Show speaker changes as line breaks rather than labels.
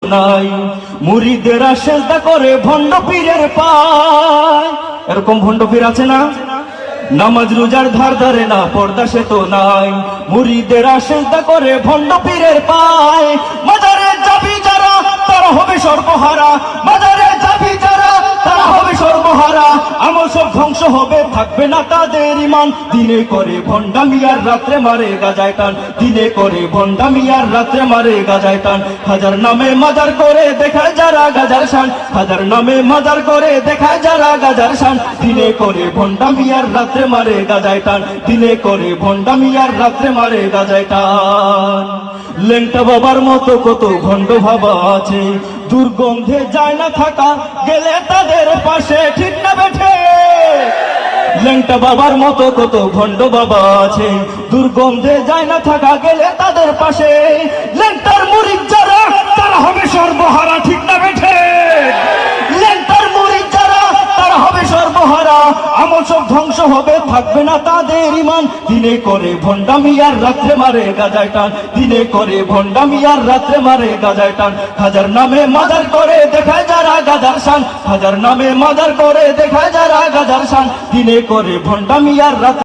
নাই মুরিদেরা সেজদা করে ভণ্ড পীরের পায়। এরকম ভণ্ড পীর আছে না? নামাজ রোজার ধার ধারে না, পর্দা সে তো নাই। মুরিদেরা সেজদা করে ভণ্ড পীরের পায়। মাজারে যাবি যারা তারা হবে সর্বহারা, মাজারে যাবি যারা তারা হবে সর্বহারা। আমল সব ধ্বংস হবে, থাকবে না তাদের ঈমান। দিনে করে ভণ্ডামি আর রাত্রে মারে গাজায় টান, দিনে করে ভণ্ডামি আর রাত্রে মারে গাজায় টান। হাজার নামে মাজার করে দেখায় যারা গাজার শান, হাজার নামে মাজার করে দেখায় যারা গাজার শান। দিনে করে ভণ্ডামি আর রাত্রে মারে গাজায় টান, দিনে করে ভণ্ডামি আর রাত্রে মারে গাজায় টান। লেংটা বাবার মতো কত ভণ্ড ভাবা আছে, দুর্গন্ধে যায় না থাকা গেলে তাদের পাশে, ঠিক না বেঠে? লেংটা বাবার মতো কত ভণ্ড বাবা আছে, দুর্গন্ধে যায় না থাকা গেলে তাদের পাশে। লেংটার মুরিদ যারা তারা হবে সর্বহারা, ঠিক না বেঠে? লেংটার মুরিদ যারা তারা হবে সর্বহারা। আমল সব ধ্বংস হবে, থাকবে না তাদের ঈমান। দিনে করে ভণ্ডামি আর রাত্রে মারে গাজায় টান, দিনে করে ভণ্ডামি আর রাত্রে মারে গাজায় টান। হাজার নামে মাজার করে দেখায় যারা গাজার শান, হাজার নামে মাজার করে দেখায় যারা গাজার শান। দিনে করে ভণ্ডামি আর রাত্রে